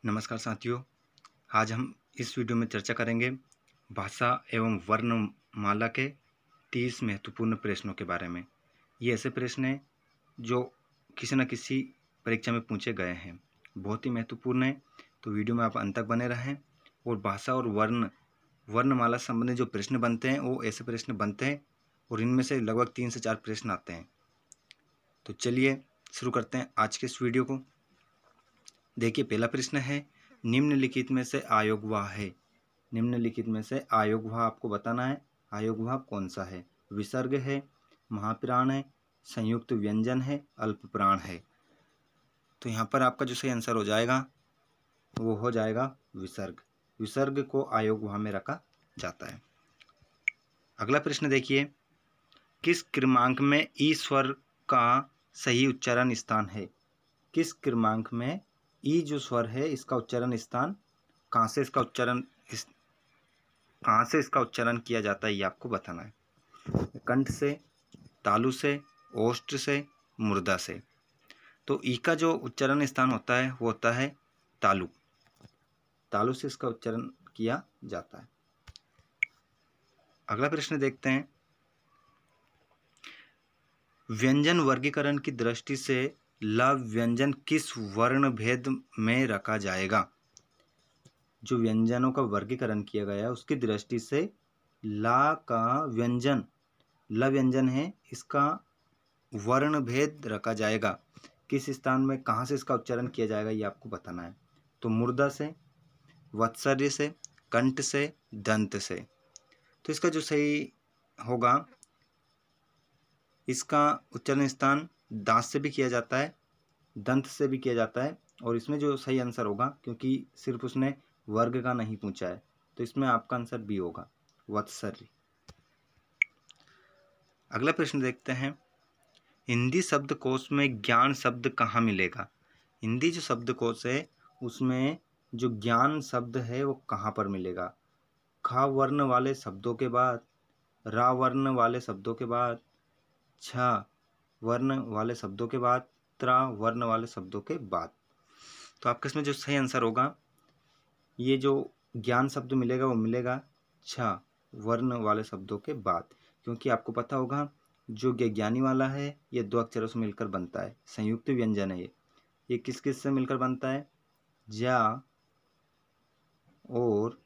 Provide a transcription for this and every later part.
नमस्कार साथियों, आज हम इस वीडियो में चर्चा करेंगे भाषा एवं वर्णमाला के 30 महत्वपूर्ण प्रश्नों के बारे में। ये ऐसे प्रश्न हैं जो किसी न किसी परीक्षा में पूछे गए हैं, बहुत ही महत्वपूर्ण है। तो वीडियो में आप अंत तक बने रहें। और भाषा और वर्णमाला संबंधी जो प्रश्न बनते हैं वो ऐसे प्रश्न बनते हैं और इनमें से लगभग 3 से 4 प्रश्न आते हैं। तो चलिए शुरू करते हैं आज के इस वीडियो को। देखिए, पहला प्रश्न है, निम्नलिखित में से अयोग्य है। निम्नलिखित में से अयोग्य आपको बताना है। अयोग्य कौन सा है? विसर्ग है, महाप्राण है, संयुक्त व्यंजन है, अल्पप्राण है। तो यहाँ पर आपका जो सही आंसर हो जाएगा वो हो जाएगा विसर्ग। विसर्ग को अयोग्य में रखा जाता है। अगला प्रश्न देखिए, किस क्रमांक में ई स्वर का सही उच्चारण स्थान है? किस क्रमांक में ई जो स्वर है इसका उच्चारण स्थान कहाँ से इसका उच्चारण किया जाता है, ये आपको बताना है। कंठ से, तालु से, ओष्ठ से, मूर्धा से। तो ई का जो उच्चारण स्थान होता है वो होता है तालु। तालु से इसका उच्चारण किया जाता है। अगला प्रश्न देखते हैं, व्यंजन वर्गीकरण की दृष्टि से ल व्यंजन किस वर्ण भेद में रखा जाएगा? जो व्यंजनों का वर्गीकरण किया गया है उसकी दृष्टि से ला का व्यंजन, ल व्यंजन है, इसका वर्ण भेद रखा जाएगा। किस स्थान में, कहाँ से इसका उच्चारण किया जाएगा, ये आपको बताना है। तो मूर्धा से, वत्सर्य से, कंठ से, दंत से। तो इसका जो सही होगा, इसका उच्चारण स्थान दांत से भी किया जाता है, दंत से भी किया जाता है। और इसमें जो सही आंसर होगा, क्योंकि सिर्फ उसने वर्ग का नहीं पूछा है, तो इसमें आपका आंसर बी होगा, वत्सर्य। अगला प्रश्न देखते हैं, हिंदी शब्दकोश में ज्ञान शब्द कहाँ मिलेगा? हिंदी जो शब्दकोश है उसमें जो ज्ञान शब्द है वो कहाँ पर मिलेगा? ख वर्ण वाले शब्दों के बाद, रा वर्ण वाले शब्दों के बाद, छ वर्ण वाले शब्दों के बाद, त्रा वर्ण वाले शब्दों के बाद। तो आपका इसमें जो सही आंसर होगा, ये जो ज्ञान शब्द मिलेगा वो मिलेगा छ वर्ण वाले शब्दों के बाद। क्योंकि आपको पता होगा जो ज्ञानी वाला है ये 2 अक्षरों से मिलकर बनता है, संयुक्त व्यंजन है ये किस किस से मिलकर बनता है? ज्या और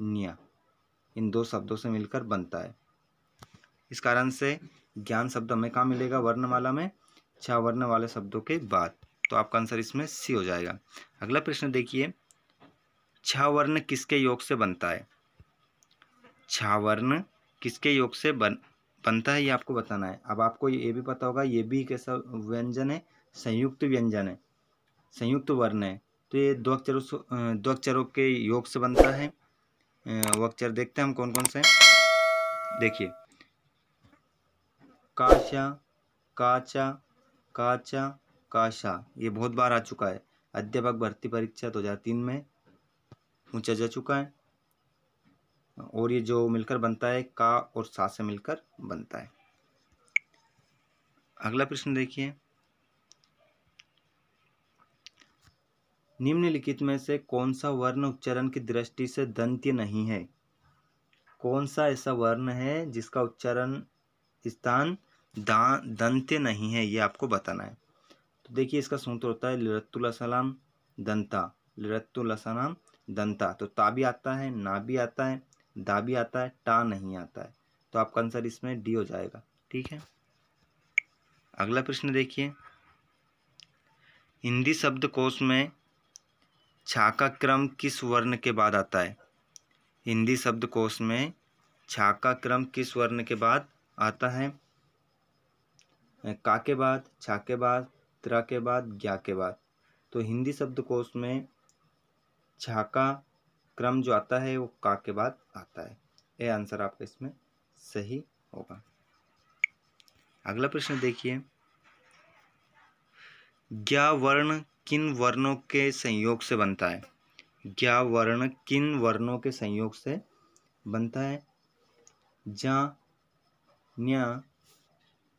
न्या, इन 2 शब्दों से मिलकर बनता है। इस कारण से ज्ञान शब्द हमें कहाँ मिलेगा? वर्णमाला में, छ वर्ण वाले शब्दों के बाद। तो आपका आंसर इसमें सी हो जाएगा। अगला प्रश्न देखिए, छ वर्ण किसके योग से बनता है? छ वर्ण किसके योग से बनता है, ये आपको बताना है। अब आपको ये भी पता होगा ये भी कैसा व्यंजन है? संयुक्त व्यंजन है, संयुक्त वर्ण है। तो ये 2 अक्षरों के योग से बनता है। वो अक्षर देखते हैं हम कौन कौन से हैं। देखिए, काशा, काचा, काचा, काशा, ये बहुत बार आ चुका है। अध्यापक भर्ती परीक्षा 2003 में पूछा जा चुका है। और ये जो मिलकर बनता है का और सा से मिलकर बनता है। अगला प्रश्न देखिए, निम्नलिखित में से कौन सा वर्ण उच्चारण की दृष्टि से दंत्य नहीं है? कौन सा ऐसा वर्ण है जिसका उच्चारण स्थान दंत्य नहीं है, ये आपको बताना है। तो देखिए, इसका सूत्र होता है लिरत्तुलसलाम दंता, लिरत्तुलसलाम दंता। तो ता भी आता है, ना भी आता है, दा भी आता है, टा नहीं आता है। तो आपका आंसर इसमें डी हो जाएगा। ठीक है। अगला प्रश्न देखिए, हिंदी शब्दकोश में छा का क्रम किस वर्ण के बाद आता है? हिंदी शब्दकोश में छा का क्रम किस वर्ण के बाद आता है? का के बाद, छा के बाद, त्रा के बाद, ज्ञा के बाद। तो हिंदी शब्दकोश में छा का क्रम जो आता है वो का के बाद आता है। ये आंसर आपका इसमें सही होगा। अगला प्रश्न देखिए, ज्ञा वर्ण किन वर्णों के संयोग से बनता है? ज्ञा वर्ण किन वर्णों के संयोग से बनता है? जा, न्या,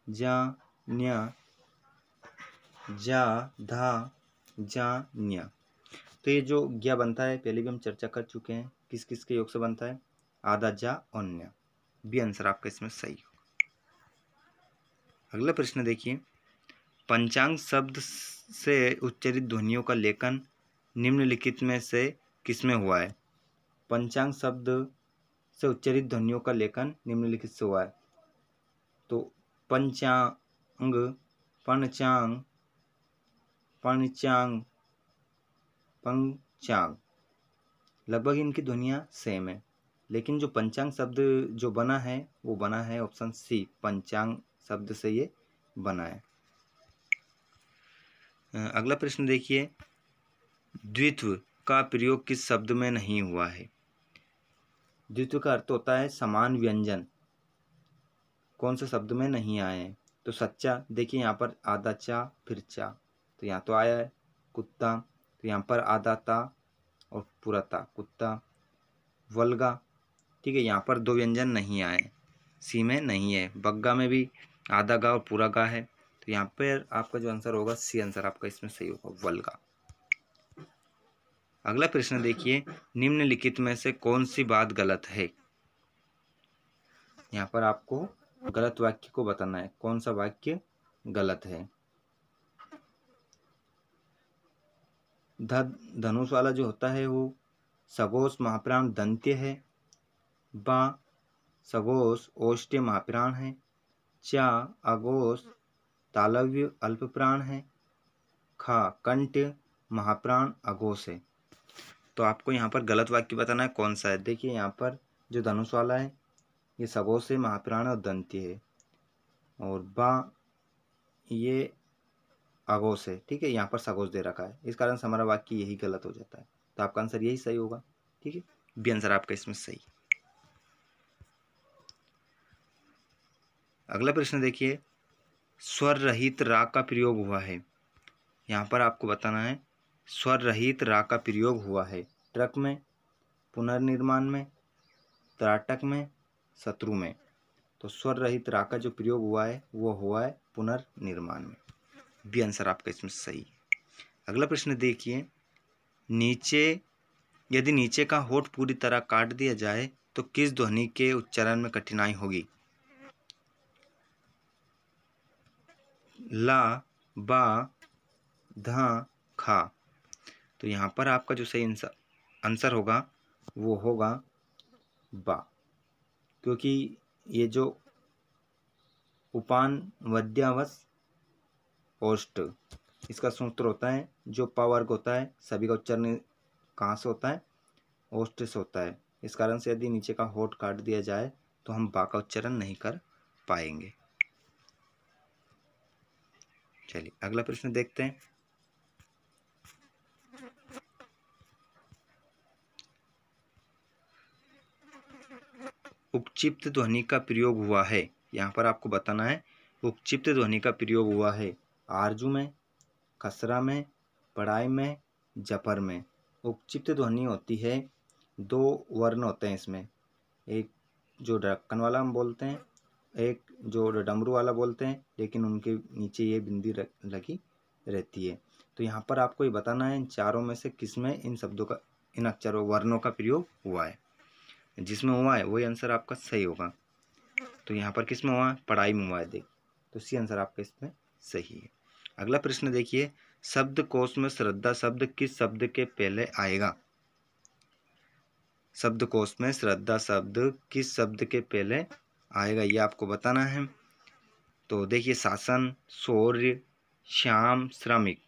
जा, न्या, जा, धा, जा, न्या। तो ये जो ज्ञ बनता है पहले भी हम चर्चा कर चुके हैं, किस किस के योग से बनता है, आदा, जा, अन्य। बी आंसर आपका इसमें सही होगा। अगला प्रश्न देखिए, पंचांग शब्द से उच्चारित ध्वनियों का लेखन निम्नलिखित में से किसमें हुआ है? पंचांग शब्द से उच्चारित ध्वनियों का लेखन निम्नलिखित से हुआ है। तो पंचांग, पंचांग, पंचांग, पंचांग, लगभग इनकी ध्वनियाँ सेम है, लेकिन जो पंचांग शब्द जो बना है वो बना है ऑप्शन सी, पंचांग शब्द से ये बना है। अगला प्रश्न देखिए, द्वित्व का प्रयोग किस शब्द में नहीं हुआ है? द्वित्व का अर्थ होता है समान व्यंजन, कौन से शब्द में नहीं आए हैं? तो सच्चा, देखिए यहाँ पर आधा चा फिर चा, तो यहाँ तो आया है। कुत्ता, तो यहाँ पर आधा ता और पूरा ता, कुत्ता। वल्गा, ठीक है, यहाँ पर दो व्यंजन नहीं आए, सी में नहीं है। बग्गा में भी आधा गा और पूरा गा है, तो यहाँ पर आपका जो आंसर होगा सी आंसर आपका इसमें सही होगा, वल्गा। अगला प्रश्न देखिए, निम्नलिखित में से कौन सी बात गलत है? यहाँ पर आपको गलत वाक्य को बताना है, कौन सा वाक्य गलत है। धनुष वाला जो होता है वो सगोष महाप्राण दंत्य है, बा सगोष ओष्ठ्य महाप्राण है, चा अगोष तालव्य अल्प प्राण है, खा कंट्य महाप्राण अघोष है। तो आपको यहाँ पर गलत वाक्य बताना है कौन सा है। देखिए यहाँ पर जो धनुष वाला है ये सगोष है, महाप्राण और दंत्य है, और बा ये अघोष है, ठीक है, यहाँ पर सगोष दे रखा है, इस कारण से हमारा वाक्य यही गलत हो जाता है। तो आपका आंसर यही सही होगा, ठीक है, बी आंसर आपका इसमें सही। अगला प्रश्न देखिए, स्वर रहित राग का प्रयोग हुआ है। यहाँ पर आपको बताना है स्वर रहित राग का प्रयोग हुआ है ट्रक में, पुनर्निर्माण में, त्राटक में, शत्रु में। तो स्वर रहित राग का जो प्रयोग हुआ है वो हुआ है पुनर्निर्माण में, बी आंसर आपका इसमें सही। अगला प्रश्न देखिए, यदि नीचे का होठ पूरी तरह काट दिया जाए तो किस ध्वनि के उच्चारण में कठिनाई होगी? ला, बा, धा, खा। तो यहाँ पर आपका जो सही आंसर होगा वो होगा बा, क्योंकि ये जो उपान वद्यावस ओष्ट, इसका सूत्र होता है, जो पा वर्ग होता है सभी का उच्चारण कहाँ से होता है? ओष्ठ से होता है। इस कारण से यदि नीचे का होठ काट दिया जाए तो हम बा का उच्चारण नहीं कर पाएंगे। चलिए अगला प्रश्न देखते हैं। उपचिप्त ध्वनि का प्रयोग हुआ है, यहाँ पर आपको बताना है उपचिप्त ध्वनि का प्रयोग हुआ है आरजू में, खसरा में, पढ़ाई में, जपर में। उपचिप्त ध्वनि होती है, दो वर्ण होते हैं इसमें, एक जो ढक्कन वाला हम बोलते हैं, एक जो डमरू वाला बोलते हैं, लेकिन उनके नीचे ये बिंदी लगी रहती है। तो यहाँ पर आपको ये बताना है इन चारों में से किसमें इन शब्दों का, इन अक्षरों वर्णों का प्रयोग हुआ है। जिसमें हुआ है वही आंसर आपका सही होगा। तो यहाँ पर किसमें हुआ है? पढ़ाई में हुआ है, देख, तो सी आंसर आपका इसमें सही है। अगला प्रश्न देखिए, शब्दकोश में श्रद्धा शब्द किस शब्द के पहले आएगा? शब्दकोश में श्रद्धा शब्द किस शब्द के पहले आएगा, ये आपको बताना है। तो देखिए, शासन, शौर्य, श्याम, श्रमिक।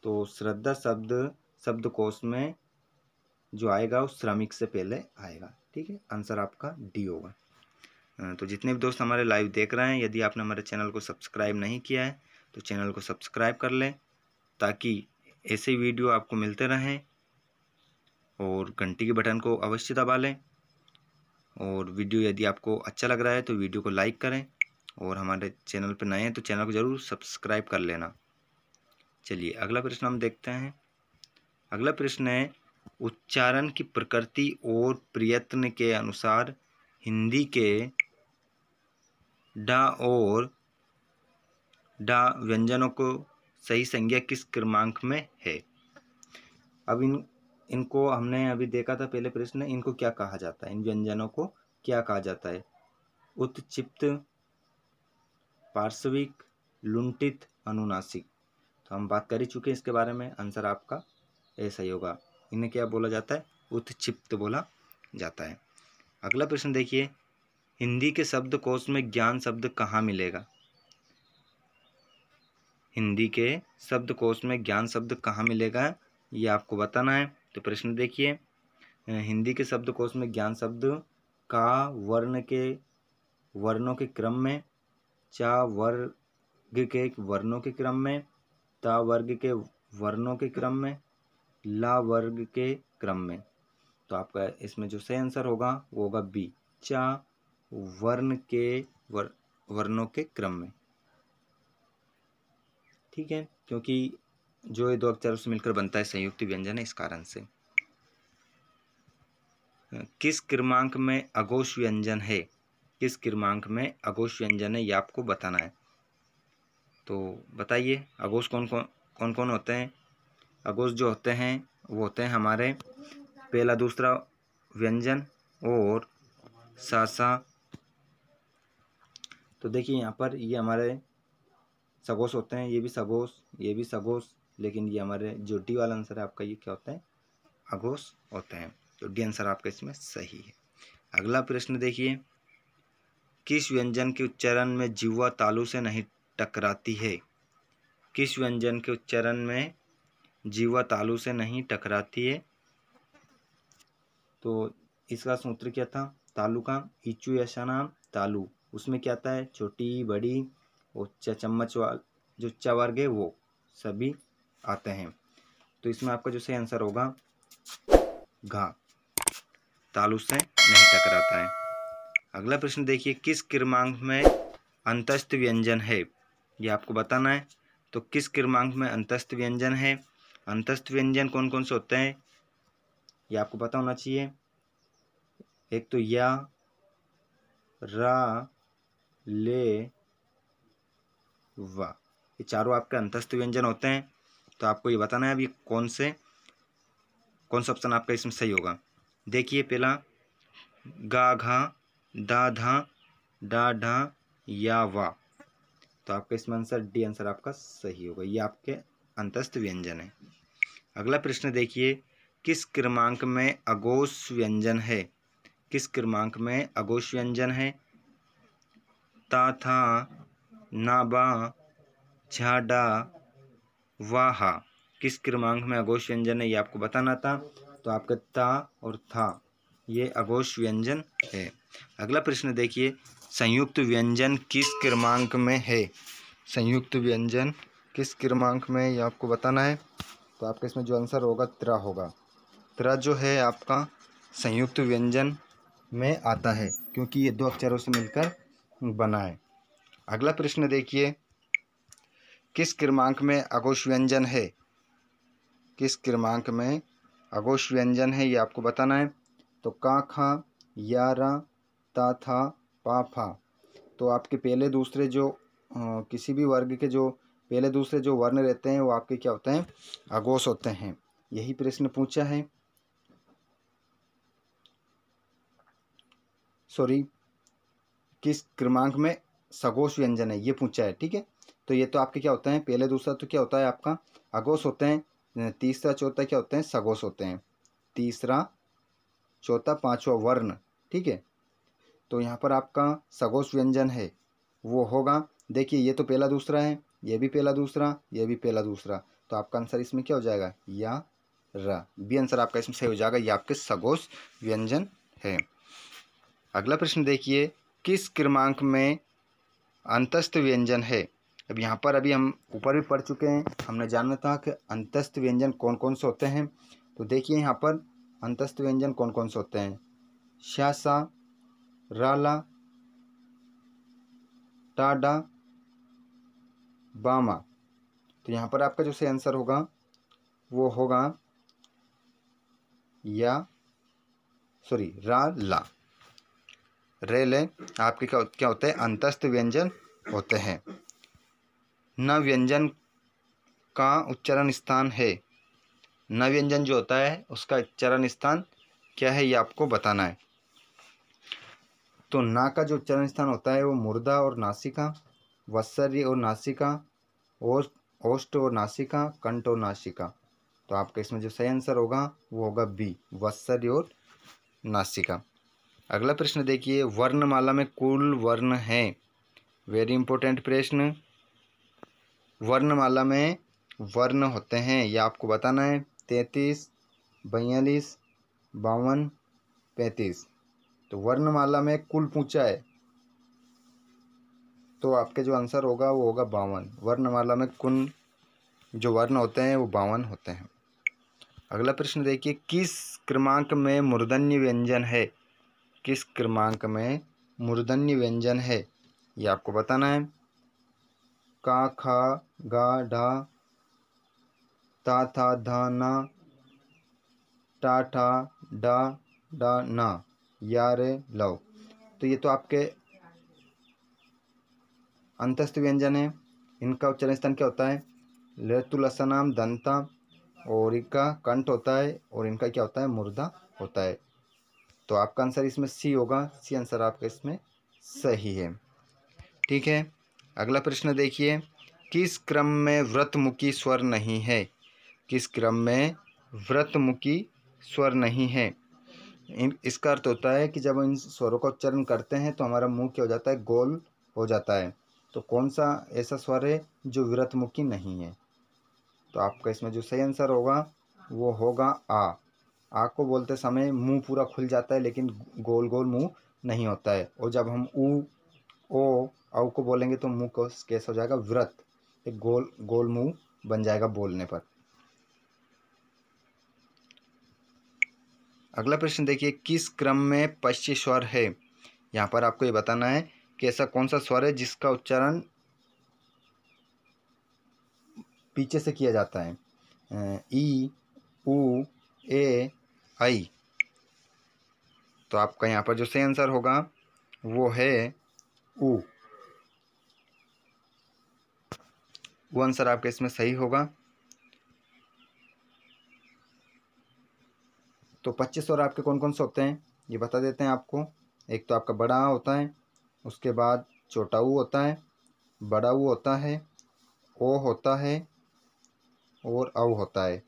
तो श्रद्धा शब्द शब्दकोश में जो आएगा वो श्रमिक से पहले आएगा, ठीक है, आंसर आपका डी होगा। तो जितने भी दोस्त हमारे लाइव देख रहे हैं, यदि आपने हमारे चैनल को सब्सक्राइब नहीं किया है तो चैनल को सब्सक्राइब कर लें, ताकि ऐसे वीडियो आपको मिलते रहें, और घंटी के बटन को अवश्य दबा लें। और वीडियो यदि आपको अच्छा लग रहा है तो वीडियो को लाइक करें, और हमारे चैनल पर नए हैं तो चैनल को ज़रूर सब्सक्राइब कर लेना। चलिए अगला प्रश्न हम देखते हैं। अगला प्रश्न है, उच्चारण की प्रकृति और प्रयत्न के अनुसार हिंदी के डा और डा व्यंजनों को सही संज्ञा किस क्रमांक में है? अब इनको हमने अभी देखा था पहले प्रश्न, इनको क्या कहा जाता है, इन व्यंजनों को क्या कहा जाता है? उत्क्षिप्त, पार्श्विक, लुंठित, अनुनासिक। तो हम बात कर ही चुके हैं इसके बारे में, आंसर आपका ऐसा ही होगा। इन्हें क्या बोला जाता है? उत्क्षिप्त बोला जाता है। अगला प्रश्न देखिए, हिंदी के शब्दकोश में ज्ञान शब्द कहाँ मिलेगा? हिंदी के शब्दकोश में ज्ञान शब्द कहाँ मिलेगा, ये आपको बताना है। तो प्रश्न देखिए, हिंदी के शब्दकोश में ज्ञान शब्द का वर्णों के क्रम में, चा वर्ग के वर्णों के क्रम में, ता वर्ग के वर्णों के क्रम में, ला वर्ग के क्रम में। तो आपका इसमें जो सही आंसर होगा वो होगा बी, चा वर्ण के वर्णों के क्रम में। ठीक है, क्योंकि जो ये दो अक्षरों से मिलकर बनता है संयुक्त व्यंजन है, इस कारण से। किस क्रमांक में अघोष व्यंजन है? किस क्रमांक में अघोष व्यंजन है, ये आपको बताना है। तो बताइए, अघोष कौन कौन होते हैं? अघोष जो होते हैं वो होते हैं हमारे पहला दूसरा व्यंजन और सासा। तो देखिए यहाँ पर ये हमारे सगोश होते हैं, ये भी सगोश, ये भी सगोश, लेकिन ये हमारे जो डी वाला आंसर है आपका, ये क्या होता है? अघोष होते हैं। तो डी आंसर आपका इसमें सही है। अगला प्रश्न देखिए, किस व्यंजन के उच्चारण में जिह्वा तालु से नहीं टकराती है? किस व्यंजन के उच्चारण में जिह्वा तालु से नहीं टकराती है? तो इसका सूत्र क्या था? तालु का इचु ऐसा नाम तालु, उसमें क्या आता है? छोटी, बड़ी और चम्मच वाल जो च वर्ग है वो सभी आते हैं। तो इसमें आपका जो सही आंसर होगा घा, तालु से नहीं टकराता है। अगला प्रश्न देखिए, किस क्रमांक में अंतस्थ व्यंजन है? ये आपको बताना है। तो किस क्रमांक में अंतस्थ व्यंजन है? अंतस्थ व्यंजन कौन कौन से होते हैं, ये आपको पता होना चाहिए। एक तो या, रा, ले, वा, ये चारों आपके अंतस्थ व्यंजन होते हैं। तो आपको ये बताना है अभी कौन सा ऑप्शन आपका इसमें सही होगा। देखिए, पहला गा, घा, दा, धा, डा, ढा, या, वा। तो आपका इसमें आंसर डी आंसर आपका सही होगा, ये आपके अंतस्थ व्यंजन है। अगला प्रश्न देखिए, किस क्रमांक में अघोष व्यंजन है? किस क्रमांक में अघोष व्यंजन है? ता, था, ना, बा, झा, डा, वाहा। किस क्रमांक में अघोष व्यंजन है, ये आपको बताना था। तो आपका ता और था ये अघोष व्यंजन है। अगला प्रश्न देखिए, संयुक्त व्यंजन किस क्रमांक में है? संयुक्त व्यंजन किस क्रमांक में, ये आपको बताना है। तो आपका इसमें जो आंसर होगा त्रा होगा। त्रा जो है आपका संयुक्त व्यंजन में आता है, क्योंकि ये दो अक्षरों से मिलकर बना है। अगला प्रश्न देखिए, किस क्रमांक में अघोष व्यंजन है? किस क्रमांक में अघोष व्यंजन है, ये आपको बताना है। तो का, खा, या, रा, ता, था, पा, फा। तो आपके पहले दूसरे जो किसी भी वर्ग के जो पहले दूसरे जो वर्ण रहते हैं वो आपके क्या होते हैं? अघोष होते हैं। यही प्रश्न पूछा है, सॉरी, किस क्रमांक में सघोष व्यंजन है, ये पूछा है। ठीक है, तो ये तो आपके क्या होते हैं? पहले दूसरा तो क्या होता है आपका? अघोष होते हैं। तीसरा चौथा क्या होते हैं? सघोष होते हैं। तीसरा चौथा पांचवा वर्ण। ठीक है, तो यहाँ पर आपका सघोष व्यंजन है वो होगा। देखिए, ये तो पहला दूसरा है, ये भी पहला दूसरा, ये भी पहला दूसरा। तो आपका आंसर इसमें क्या हो जाएगा? या, रा। बी आंसर आपका इसमें सही हो जाएगा, ये आपके सघोष व्यंजन है। अगला प्रश्न देखिए, किस क्रमांक में अंतस्थ व्यंजन है? अब यहाँ पर अभी हम ऊपर भी पढ़ चुके हैं, हमने जाना था कि अंतस्थ व्यंजन कौन कौन से होते हैं। तो देखिए यहाँ पर अंतस्थ व्यंजन कौन कौन से होते हैं? शा, सा, राला, टाडा, बामा। तो यहाँ पर आपका जो सही आंसर होगा वो होगा या, सॉरी, रा, ला, रे, ले। आपके क्या होते हैं? अंतस्थ व्यंजन होते हैं। न व्यंजन का उच्चारण स्थान है। न व्यंजन जो होता है उसका उच्चारण स्थान क्या है, ये आपको बताना है। तो ना का जो उच्चारण स्थान होता है वो मूर्धा और नासिका, वत्सर्य और नासिका, ओष्ठ और नासिका, कंठ और नासिका। तो आपका इसमें जो सही आंसर होगा वो होगा बी, वत्सर्य और नासिका। अगला प्रश्न देखिए, वर्णमाला में कुल वर्ण हैं। वेरी इंपॉर्टेंट प्रश्न। वर्णमाला में वर्ण होते हैं, यह आपको बताना है। 33, 42, 52, 35। तो वर्णमाला में कुल पूछा है तो आपके जो आंसर होगा वो होगा 52। वर्णमाला में कुल जो वर्ण होते हैं वो 52 होते हैं। अगला प्रश्न देखिए, किस क्रमांक में मूर्धन्य व्यंजन है। किस क्रमांक में मूर्धन्य व्यंजन है, ये आपको बताना है। का, खा, गा, ढा, ता, था, धा, ना, टा, ठा, डा, डा, ना, या, रे, लव। तो ये तो आपके अंतस्थ व्यंजन है। इनका उच्चारण स्थान क्या होता है, लृतुलसनाम दंता, और इनका कंठ होता है और इनका क्या होता है, मूर्धा होता है। तो आपका आंसर इसमें सी होगा। सी आंसर आपका इसमें सही है। ठीक है, अगला प्रश्न देखिए, किस क्रम में व्रतमुखी स्वर नहीं है। किस क्रम में व्रतमुखी स्वर नहीं है। इसका अर्थ होता है कि जब इन स्वरों का उच्चारण करते हैं तो हमारा मुंह क्या हो जाता है, गोल हो जाता है। तो कौन सा ऐसा स्वर है जो व्रतमुखी नहीं है। तो आपका इसमें जो सही आंसर होगा वो होगा आ। आ को बोलते समय मुंह पूरा खुल जाता है लेकिन गोल गोल मुंह नहीं होता है। और जब हम ऊ, ओ, औ को बोलेंगे तो मुंह को कैसा हो जाएगा, व्रत, एक गोल गोल मुंह बन जाएगा बोलने पर। अगला प्रश्न देखिए, किस क्रम में पश्य स्वर है। यहाँ पर आपको ये बताना है कि ऐसा कौन सा स्वर है जिसका उच्चारण पीछे से किया जाता है। ई, उ, ए, आई। तो आपका यहाँ पर जो सही आंसर होगा वो है उ। वो आंसर आपका इसमें सही होगा। तो 25 स्वर आपके कौन कौन से होते हैं ये बता देते हैं आपको। एक तो आपका बड़ा आ होता है, उसके बाद छोटा ऊ होता है, बड़ा ऊ होता है, ओ होता है और औ होता है।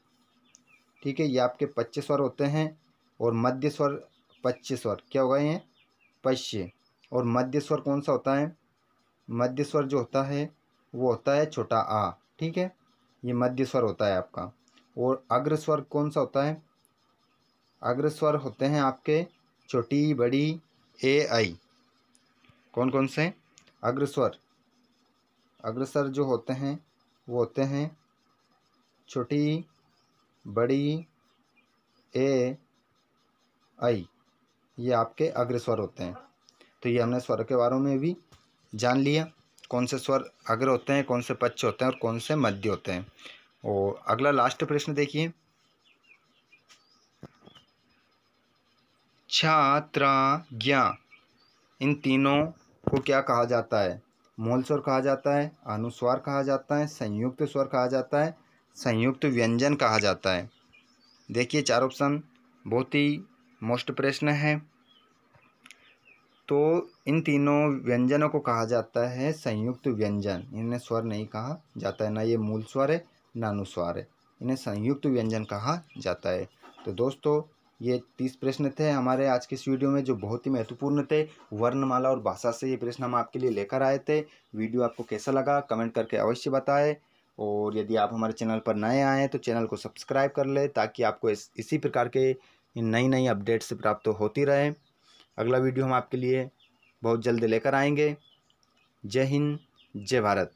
ठीक है, ये आपके 25 स्वर होते हैं। और मध्य स्वर 25 स्वर क्या होगा, ये पश्य। और मध्य स्वर कौन सा होता है, मध्य स्वर जो होता है वो होता है छोटा आ। ठीक है, ये मध्य स्वर होता है आपका। और अग्र स्वर कौन सा होता है, अग्र स्वर होते हैं आपके छोटी, बड़ी, ए, आई। कौन कौन से अग्र स्वर, अग्रस्वर जो होते हैं वो होते हैं छोटी, बड़ी, ए, आई। ये आपके अग्र स्वर होते हैं। तो ये हमने स्वर के बारे में भी जान लिया, कौन से स्वर अग्र होते हैं, कौन से पश्च होते हैं और कौन से मध्य होते हैं। और अगला लास्ट प्रश्न देखिए, छा, त्रा, ज्ञा, इन तीनों को क्या कहा जाता है। मूल स्वर कहा जाता है, अनुस्वार कहा जाता है, संयुक्त स्वर कहा जाता है, संयुक्त व्यंजन कहा जाता है। देखिए 4 ऑप्शन बहुत ही मोस्ट प्रश्न है। तो इन तीनों व्यंजनों को कहा जाता है संयुक्त व्यंजन। इन्हें स्वर नहीं कहा जाता है, ना ये मूल स्वर है ना अनुस्वार है, इन्हें संयुक्त व्यंजन कहा जाता है। तो दोस्तों ये 30 प्रश्न थे हमारे आज के इस वीडियो में जो बहुत ही महत्वपूर्ण थे। वर्णमाला और भाषा से ये प्रश्न हम आपके लिए लेकर आए थे। वीडियो आपको कैसा लगा कमेंट करके अवश्य बताएं। और यदि आप हमारे चैनल पर नए आए हैं तो चैनल को सब्सक्राइब कर लें ताकि आपको इसी प्रकार के नई नई अपडेट्स प्राप्त होती रहे। अगला वीडियो हम आपके लिए बहुत जल्द लेकर आएंगे। जय हिंद, जय भारत।